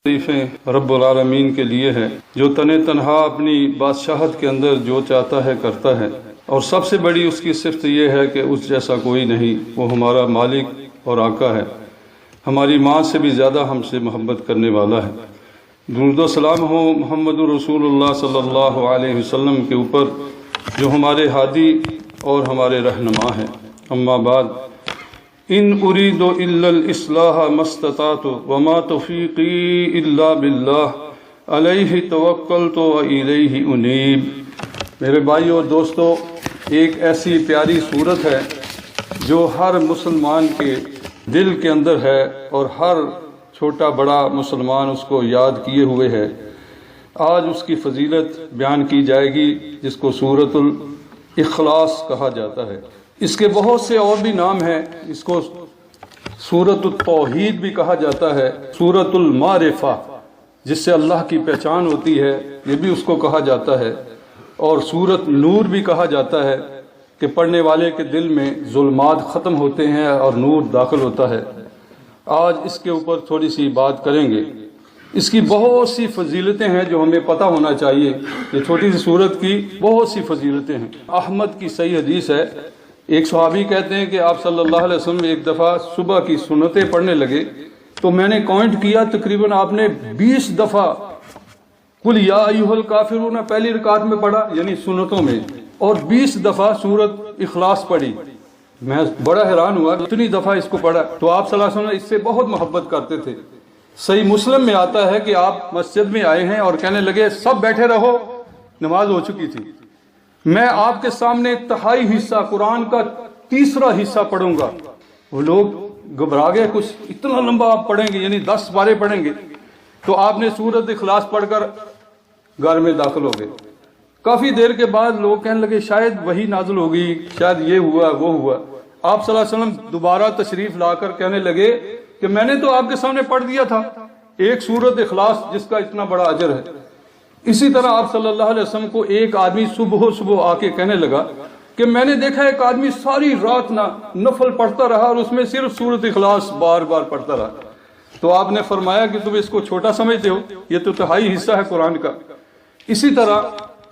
تعریفیں رب العالمین کے لیے ہے جو تنہا اپنی بادشاہت کے اندر جو چاہتا ہے کرتا ہے، اور سب سے بڑی اس کی صفت یہ ہے کہ اس جیسا کوئی نہیں۔ وہ ہمارا مالک اور آقا ہے، ہماری ماں سے بھی زیادہ ہم سے محبت کرنے والا ہے۔ درود و سلام ہو محمد رسول اللہ صلی اللہ علیہ وسلم کے اوپر جو ہمارے ہادی اور ہمارے رہنما ہیں۔ اما بعد، ان اريد الا الاصلاح ما استطعت وما توفیقی الا باللہ علیہ توکلت والیہ انیب۔ میرے بھائیو اور دوستو، ایک ایسی پیاری صورت ہے جو ہر مسلمان کے دل کے اندر ہے اور ہر چھوٹا بڑا مسلمان اس کو یاد کیے ہوئے ہے۔ آج اس کی فضیلت بیان کی جائے گی جس کو سورۃ الاخلاص کہا جاتا ہے۔ اس کے بہت سے اور بھی نام ہیں، اس کو سورۃ التوحید بھی کہا جاتا ہے، سورۃ المعرفہ جس سے اللہ کی پہچان ہوتی ہے یہ بھی اس کو کہا جاتا ہے، اور سورۃ نور بھی کہا جاتا ہے کہ پڑھنے والے کے دل میں ظلمات ختم ہوتے ہیں اور نور داخل ہوتا ہے۔ آج اس کے اوپر تھوڑی سی بات کریں گے۔ اس کی بہت سی فضیلتیں ہیں جو ہمیں پتہ ہونا چاہیے۔ یہ چھوٹی سی سورت کی بہت سی فضیلتیں ہیں۔ احمد کی صحیح حدیث ہے، ایک صحابی کہتے ہیں کہ آپ صلی اللہ علیہ وسلم ایک دفعہ صبح کی سنتیں پڑھنے لگے تو میں نے کاؤنٹ کیا، تقریباً آپ نے 20 دفعہ قل یا ایھا الکافرون پہلی رکعت میں پڑھا، یعنی سنتوں میں، اور 20 دفعہ سورۃ اخلاص پڑھی۔ میں بڑا حیران ہوا اتنی دفعہ اس کو پڑھا۔ تو آپ صلی اللہ علیہ وسلم اس سے بہت محبت کرتے تھے۔ صحیح مسلم میں آتا ہے کہ آپ مسجد میں آئے ہیں اور کہنے لگے سب بیٹھے رہو، نماز ہو چکی تھی، میں آپ کے سامنے تہائی حصہ قرآن کا تیسرا حصہ پڑھوں گا۔ وہ لوگ گھبرا گئے، کچھ اتنا لمبا آپ پڑھیں گے، یعنی 10 پارے پڑھیں گے؟ تو آپ نے سورۃ اخلاص پڑھ کر گھر میں داخل ہو گئے۔ کافی دیر کے بعد لوگ کہنے لگے شاید وہی نازل ہو گئی، شاید یہ ہوا وہ ہوا۔ آپ صلی اللہ علیہ وسلم دوبارہ تشریف لا کر کہنے لگے کہ میں نے تو آپ کے سامنے پڑھ دیا تھا ایک سورۃ اخلاص جس کا اتنا بڑا اجر ہے۔ اسی طرح آپ صلی اللہ علیہ وسلم کو ایک آدمی صبح آ کے کہنے لگا کہ میں نے دیکھا ایک آدمی ساری رات نفل پڑھتا رہا اور اس میں صرف سورۃ اخلاص بار بار پڑھتا رہا۔ تو آپ نے فرمایا کہ تم اس کو چھوٹا سمجھتے ہو، یہ تو تہائی حصہ ہے قرآن کا۔ اسی طرح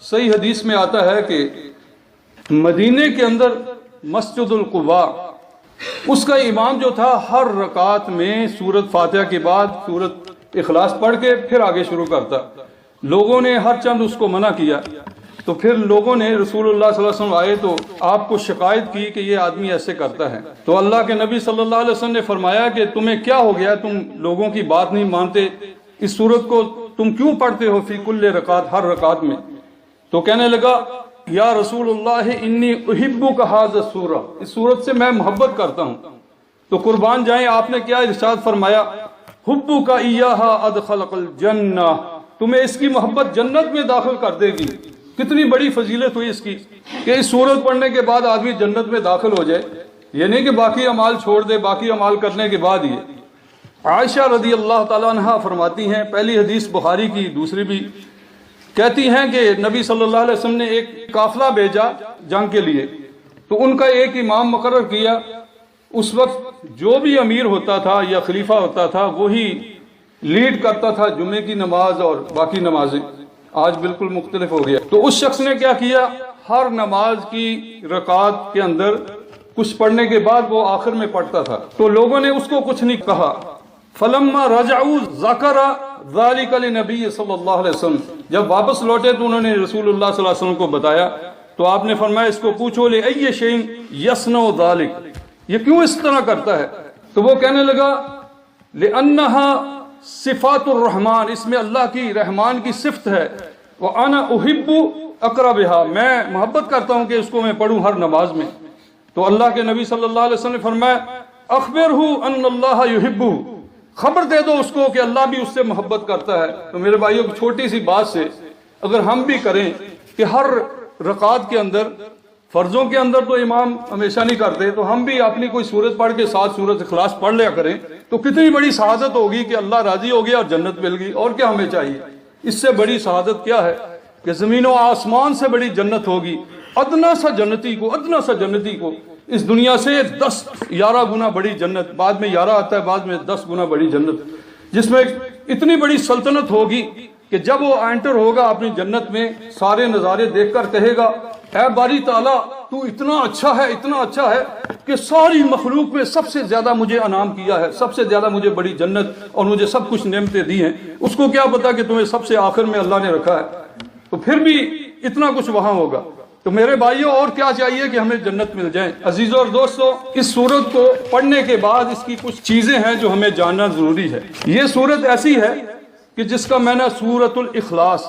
صحیح حدیث میں آتا ہے کہ مدینے کے اندر مسجد القباء، اس کا امام جو تھا ہر رکعت میں سورۃ فاتحہ کے بعد سورۃ اخلاص پڑھ کے پھر آگے شروع کرتا۔ لوگوں نے ہر چند اس کو منع کیا، تو پھر لوگوں نے رسول اللہ صلی اللہ علیہ وسلم آئے تو آپ کو شکایت کی کہ یہ آدمی ایسے کرتا ہے۔ تو اللہ کے نبی صلی اللہ علیہ وسلم نے فرمایا کہ تمہیں کیا ہو گیا، تم لوگوں کی بات نہیں مانتے، اس سورت کو تم کیوں پڑھتے ہو فی کل رکعت، ہر رکعت میں؟ تو کہنے لگا یا رسول اللہ انی احبک ھذا السورہ، اس سورت سے میں محبت کرتا ہوں۔ تو قربان جائیں آپ نے کیا ارشاد فرمایا، حبک ایھا ادخلک الجنہ، تمہیں اس کی محبت جنت میں داخل کر دے گی۔ کتنی بڑی فضیلت ہوئی اس کی کہ اس سورت پڑھنے کے بعد آدمی جنت میں داخل ہو جائے، یہ نہیں کہ باقی اعمال چھوڑ دے، باقی اعمال کرنے کے بعد ہی۔ عائشہ رضی اللہ تعالیٰ عنہا فرماتی ہیں، پہلی حدیث بخاری کی، دوسری بھی، کہتی ہیں کہ نبی صلی اللہ علیہ وسلم نے ایک قافلہ بھیجا جنگ کے لیے، تو ان کا ایک امام مقرر کیا۔ اس وقت جو بھی امیر ہوتا تھا یا خلیفہ ہوتا تھا وہی لیڈ کرتا تھا جمعے کی نماز اور باقی نمازیں۔ آج بالکل مختلف ہو گیا۔ تو اس شخص نے کیا کیا، ہر نماز کی رکعت کے اندر کچھ پڑھنے کے بعد وہ آخر میں پڑھتا تھا، تو لوگوں نے اس کو کچھ نہیں کہا۔ فلما رجعوا ذکر ذلک لنبی صلی اللہ علیہ وسلم، جب واپس لوٹے تو انہوں نے رسول اللہ صلی اللہ علیہ وسلم کو بتایا، تو آپ نے فرمایا اس کو پوچھو لأی شیء یصنع ذلک، یہ کیوں اس طرح کرتا ہے؟ تو وہ کہنے لگا لأنہا صفات الرحمن، اس میں اللہ کی رحمان کی صفت ہے، وَأَنَا أُحِبُّ أَقْرَبِهَا، میں محبت کرتا ہوں کہ اس کو میں پڑھوں ہر نماز میں۔ تو اللہ کے نبی صلی اللہ علیہ وسلم نے فرمایا أَخْبِرْهُ أَنَّ اللَّهَ يُحِبُّهُ، خبر دے دو اس کو کہ اللہ بھی اس سے محبت کرتا ہے۔ تو میرے بھائیوں کی چھوٹی سی بات سے اگر ہم بھی کریں کہ ہر رکعت کے اندر، فرضوں کے اندر تو امام ہمیشہ نہیں کرتے، تو ہم بھی اپنی کوئی سورت پڑھ کے ساتھ سورت اخلاص پڑھ لیا کریں، تو کتنی بڑی سعادت ہوگی کہ اللہ راضی ہو گیا اور جنت مل گئی۔ اور کیا ہمیں چاہیے؟ اس سے بڑی سعادت کیا ہے کہ زمین و آسمان سے بڑی جنت ہوگی۔ ادنا سا جنتی کو اس دنیا سے 10-11 گنا بڑی جنت، بعد میں 11 آتا ہے، بعد میں 10 گنا بڑی جنت، جس میں اتنی بڑی سلطنت ہوگی کہ جب وہ انٹر ہوگا اپنی جنت میں سارے نظارے دیکھ کر کہے گا اے باری تعالیٰ تو اتنا اچھا ہے کہ ساری مخلوق میں سب سے زیادہ مجھے انعام کیا ہے، سب سے زیادہ مجھے بڑی جنت اور مجھے سب کچھ نعمتیں دی ہیں، اس کو کیا پتا کہ تمہیں سب سے آخر میں اللہ نے رکھا ہے، تو پھر بھی اتنا کچھ وہاں ہوگا۔ تو میرے بھائیوں اور کیا چاہیے کہ ہمیں جنت مل جائیں۔ عزیزوں اور دوستوں، اس سورت کو پڑھنے کے بعد اس کی کچھ چیزیں ہیں جو ہمیں جاننا ضروری ہے۔ یہ سورت ایسی ہے کہ جس کا معنی سورت الاخلاص،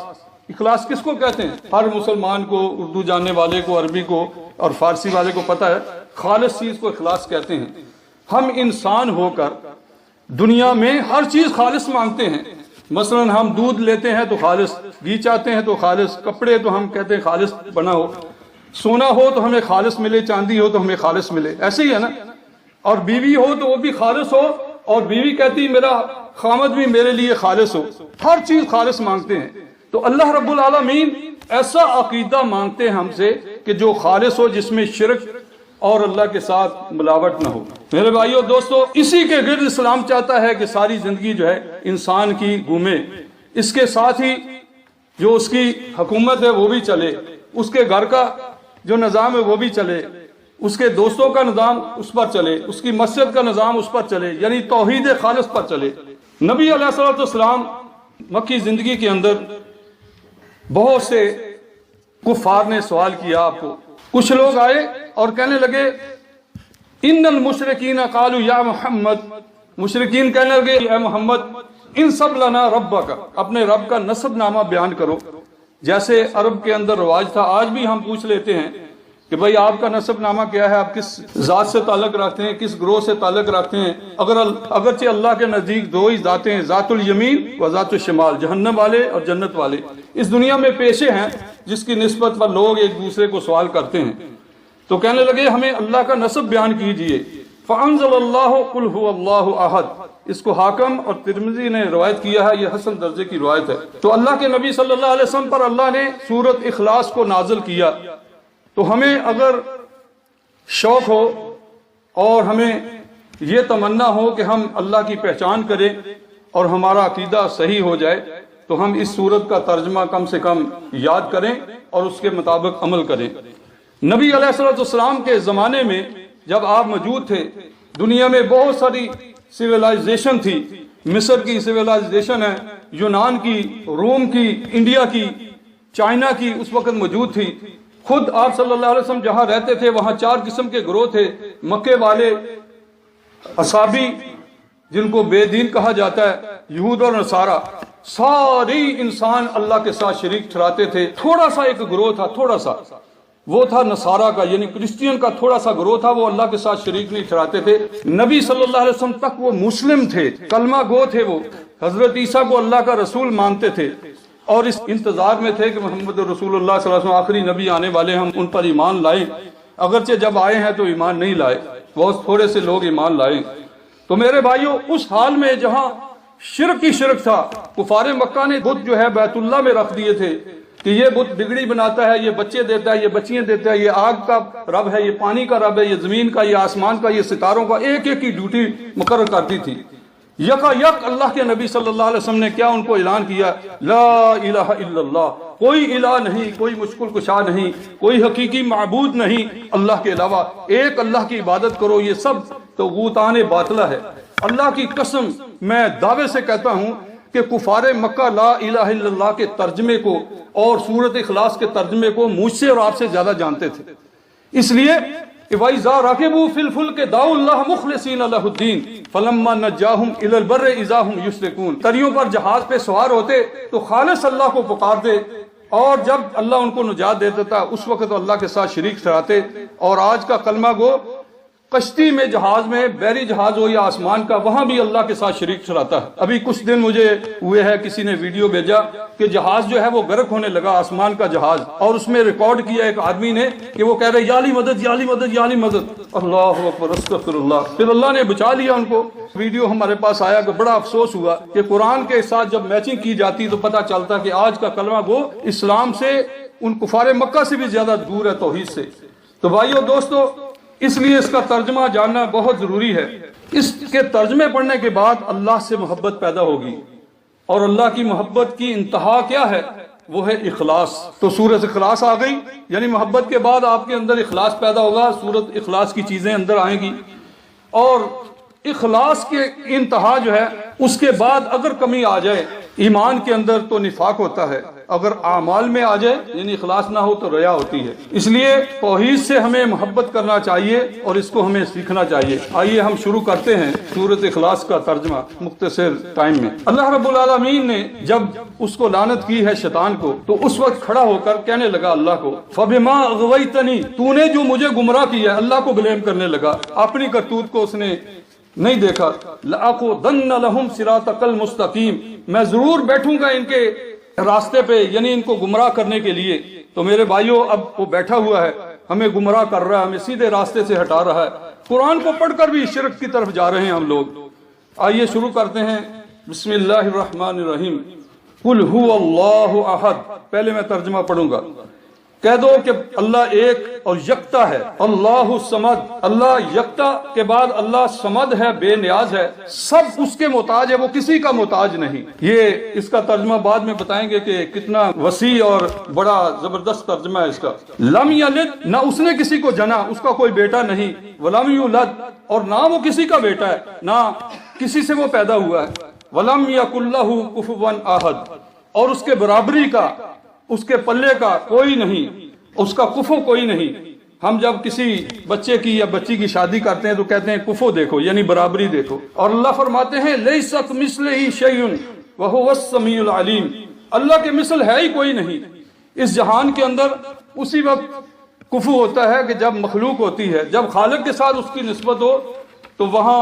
اخلاص کس کو کہتے ہیں؟ ہر مسلمان کو، اردو جاننے والے کو، عربی کو اور فارسی والے کو پتہ ہے، خالص چیز کو اخلاص کہتے ہیں۔ ہم انسان ہو کر دنیا میں ہر چیز خالص مانگتے ہیں، مثلا ہم دودھ لیتے ہیں تو خالص، گھی چاہتے ہیں تو خالص، کپڑے تو ہم کہتے ہیں خالص بنا ہو، سونا ہو تو ہمیں خالص ملے، چاندی ہو تو ہمیں خالص ملے، ایسے ہی ہے نا۔ اور بیوی ہو تو وہ بھی خالص ہو، اور بیوی کہتی میرا خامد بھی میرے لیے خالص ہو، ہر چیز خالص مانگتے ہیں۔ تو اللہ رب العالمین ایسا عقیدہ مانگتے ہیں ہم سے کہ جو خالص ہو، جس میں شرک اور اللہ کے ساتھ ملاوٹ نہ ہو۔ میرے بھائیو دوستو، اسی کے گرد اسلام چاہتا ہے کہ ساری زندگی جو ہے انسان کی گھومے، اس کے ساتھ ہی جو اس کی حکومت ہے وہ بھی چلے، اس کے گھر کا جو نظام ہے وہ بھی چلے، اس کے دوستوں کا نظام اس پر چلے، اس کی مسجد کا نظام اس پر چلے، یعنی توحید خالص پر چلے۔ نبی علیہ الصلوۃ والسلام مکی زندگی کے اندر بہت سے کفار نے سوال کیا آپ کو، کچھ لوگ آئے اور کہنے لگے ان المشرکین قالوا یا محمد، مشرکین کہنے لگے اے محمد انسب لنا ربک، اپنے رب کا نسب نامہ بیان کرو۔ جیسے عرب کے اندر رواج تھا، آج بھی ہم پوچھ لیتے ہیں کہ بھئی آپ کا نسب نامہ کیا ہے، آپ کس ذات سے تعلق رکھتے ہیں، کس گروہ سے تعلق رکھتے ہیں۔ اگرچہ اللہ کے نزدیک دو ہی ذاتیں ہیں، ذات الیمین و ذات الشمال، جہنم والے اور جنت والے۔ اس دنیا میں پیشے ہیں جس کی نسبت پر لوگ ایک دوسرے کو سوال کرتے ہیں۔ تو کہنے لگے ہمیں اللہ کا نسب بیان کیجئے۔ فَأَنزَلَ اللَّهُ قُلْ هُوَ اللَّهُ أَحَدٌ، اس کو حاکم اور ترمذی نے روایت کیا ہے، یہ حسن درجے کی روایت ہے۔ تو اللہ کے نبی صلی اللہ علیہ وسلم پر اللہ نے سورت اخلاص کو نازل کیا۔ تو ہمیں اگر شوق ہو اور ہمیں یہ تمنا ہو کہ ہم اللہ کی پہچان کریں اور ہمارا عقیدہ صحیح ہو جائے، تو ہم اس سورت کا ترجمہ کم سے کم یاد کریں اور اس کے مطابق عمل کریں۔ نبی علیہ السلام کے زمانے میں جب آپ موجود تھے، دنیا میں بہت ساری سویلائزیشن تھی۔ مصر کی سویلائزیشن ہے، یونان کی، روم کی، انڈیا کی، چائنا کی اس وقت موجود تھی۔ خود آپ صلی اللہ علیہ وسلم جہاں رہتے تھے وہاں 4 قسم کے گروہ تھے، مکے والے، اصحابی جن کو بے دین کہا جاتا ہے، یہود اور نصارہ، سارے انسان اللہ کے ساتھ شریک ٹھہراتے تھے۔ تھوڑا سا ایک گروہ تھا، تھوڑا سا، وہ تھا نصارہ کا، یعنی کرسچین کا تھوڑا سا گروہ تھا، وہ اللہ کے ساتھ شریک نہیں ٹھہراتے تھے۔ نبی صلی اللہ علیہ وسلم تک وہ مسلم تھے، کلمہ گو تھے، وہ حضرت عیسیٰ کو اللہ کا رسول مانتے تھے اور اس انتظار میں تھے کہ محمد رسول اللہ صلی اللہ علیہ وسلم آخری نبی آنے والے، ہم ان پر ایمان لائیں۔ اگرچہ جب آئے ہیں تو ایمان نہیں لائے، بہت تھوڑے سے لوگ ایمان لائے۔ تو میرے بھائیوں، اس حال میں جہاں شرک ہی شرک تھا، کفار مکہ نے بت جو ہے بیت اللہ میں رکھ دیے تھے کہ یہ بت بگڑی بناتا ہے، یہ بچے دیتا ہے، یہ بچیاں دیتا ہے، یہ آگ کا رب ہے، یہ پانی کا رب ہے، یہ زمین کا، یہ آسمان کا، یہ ستاروں کا، ایک ایک کی ڈیوٹی مقرر کرتی تھی۔ یکا یک اللہ کے نبی صلی اللہ علیہ وسلم نے کیا ان کو اعلان کیا، لا الہ الا اللہ، کوئی الہ نہیں، کوئی مشکل کشا نہیں، کوئی حقیقی معبود نہیں اللہ کے علاوہ، ایک اللہ کی عبادت کرو، یہ سب طغوتان باطلہ ہے۔ اللہ کی قسم میں دعوے سے کہتا ہوں کہ کفار مکہ لا الہ الا اللہ کے ترجمے کو اور سورت اخلاص کے ترجمے کو مجھ سے اور آپ سے زیادہ جانتے تھے۔ اس لیے وَإِذَا رَكِبُوا فِي الْفُلْكِ دَعُوا اللَّهَ مُخْلِصِينَ لَهُ الدِّينَ فَلَمَّا نَجَّاهُمْ إِلَى الْبَرِّ إِذَا هُمْ يُشْرِكُونَ، تریوں پر جہاز پہ سوار ہوتے تو خالص اللہ کو پکارتے، اور جب اللہ ان کو نجات دیتا تھا اس وقت اللہ کے ساتھ شریک ٹھہراتے۔ اور آج کا کلمہ گو کشتی میں، جہاز میں، بحری جہاز ہو یا آسمان کا، وہاں بھی اللہ کے ساتھ شریک ٹھہراتا ہے۔ ابھی کچھ دن مجھے ہوئے ہے، کسی نے ویڈیو بھیجا کہ جہاز جو ہے وہ غرق ہونے لگا، آسمان کا جہاز، اور اس میں ریکارڈ کیا ایک آدمی نے کہ وہ کہہ رہے یا علی مدد، یا علی مدد، یا علی مدد، اللہ اکبر، استغفر اللہ۔ پھر اللہ نے بچا لیا ان کو۔ ویڈیو ہمارے پاس آیا کہ بڑا افسوس ہوا کہ قرآن کے ساتھ جب میچنگ کی جاتی تو پتہ چلتا کہ آج کا کلمہ گو اسلام سے، ان کفار مکہ سے بھی زیادہ دور ہے توحید سے۔ تو بھائیو دوستو، اس لیے اس کا ترجمہ جاننا بہت ضروری ہے۔ اس کے ترجمے پڑھنے کے بعد اللہ سے محبت پیدا ہوگی، اور اللہ کی محبت کی انتہا کیا ہے؟ وہ ہے اخلاص۔ تو سورۃ اخلاص آ گئی، یعنی محبت کے بعد آپ کے اندر اخلاص پیدا ہوگا، سورۃ اخلاص کی چیزیں اندر آئیں گی، اور اخلاص کے انتہا جو ہے اس کے بعد اگر کمی آ جائے ایمان کے اندر تو نفاق ہوتا ہے، اگر اعمال میں آ جائے یعنی اخلاص نہ ہو تو ریا ہوتی ہے۔ اس لیے توحید سے ہمیں محبت کرنا چاہیے اور اس کو ہمیں سیکھنا چاہیے۔ آئیے ہم شروع کرتے ہیں سورۃ اخلاص کا ترجمہ مختصر ٹائم میں۔ اللہ رب العالمین نے جب اس کو لعنت کی ہے شیطان کو، تو اس وقت کھڑا ہو کر کہنے لگا اللہ کو، فَبِمَا أَغْوَيْتَنِي، تو نے جو مجھے گمراہ کیا ہے، اللہ کو بلیم کرنے لگا، اپنی کرتوت کو اس نے نہیں دیکھا۔ لَأَقْعُدَنَّ لَهُمْ صِرَاطَكَ الْمُسْتَقِيمَ، میں ضرور بیٹھوں گا ان کے راستے پہ، یعنی ان کو گمراہ کرنے کے لیے۔ تو میرے بھائیوں، اب وہ بیٹھا ہوا ہے، ہمیں گمراہ کر رہا ہے، ہمیں سیدھے راستے سے ہٹا رہا ہے، قرآن کو پڑھ کر بھی شرک کی طرف جا رہے ہیں ہم لوگ۔ آئیے شروع کرتے ہیں، بسم اللہ الرحمن الرحیم۔ قل هو اللہ احد، پہلے میں ترجمہ پڑھوں گا۔ کہہ دو کہ اللہ ایک اور یکتا ہے، اللہ الصمد، اللہ یکتا کے بعد اللہ صمد ہے، بے نیاز ہے، سب اس کے محتاج ہے، وہ کسی کا محتاج نہیں۔ یہ اس کا ترجمہ بعد میں بتائیں گے کہ کتنا وسیع اور بڑا زبردست ترجمہ ہے اس کا۔ لم یلد، نہ اس نے کسی کو جنا، اس کا کوئی بیٹا نہیں، ولم یولد، اور نہ وہ کسی کا بیٹا ہے، نہ کسی سے وہ پیدا ہوا ہے، ولم یکن لہ کفوا احد، اور اس کے برابری کا، اس کے پلے کا کوئی نہیں، اس کا کفو کوئی نہیں۔ ہم جب کسی بچے کی یا بچی کی شادی کرتے ہیں تو کہتے ہیں کفو دیکھو، یعنی برابری دیکھو، اور اللہ فرماتے ہیں لیس کمثلہ شیء وہو السمیع العلیم، اللہ کے مثل ہے ہی کوئی نہیں۔ اس جہان کے اندر اسی وقت کفو ہوتا ہے کہ جب مخلوق ہوتی ہے، جب خالق کے ساتھ اس کی نسبت ہو تو وہاں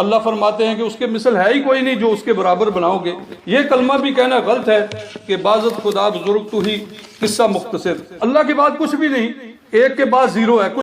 اللہ فرماتے ہیں کہ اس کے مثل ہے ہی کوئی نہیں جو اس کے برابر بناؤ گے۔ یہ کلمہ بھی کہنا غلط ہے کہ بازت خدا بزرگ تو ہی، قصہ مختصر، اللہ کے بعد کچھ بھی نہیں، ایک کے بعد زیرو ہے۔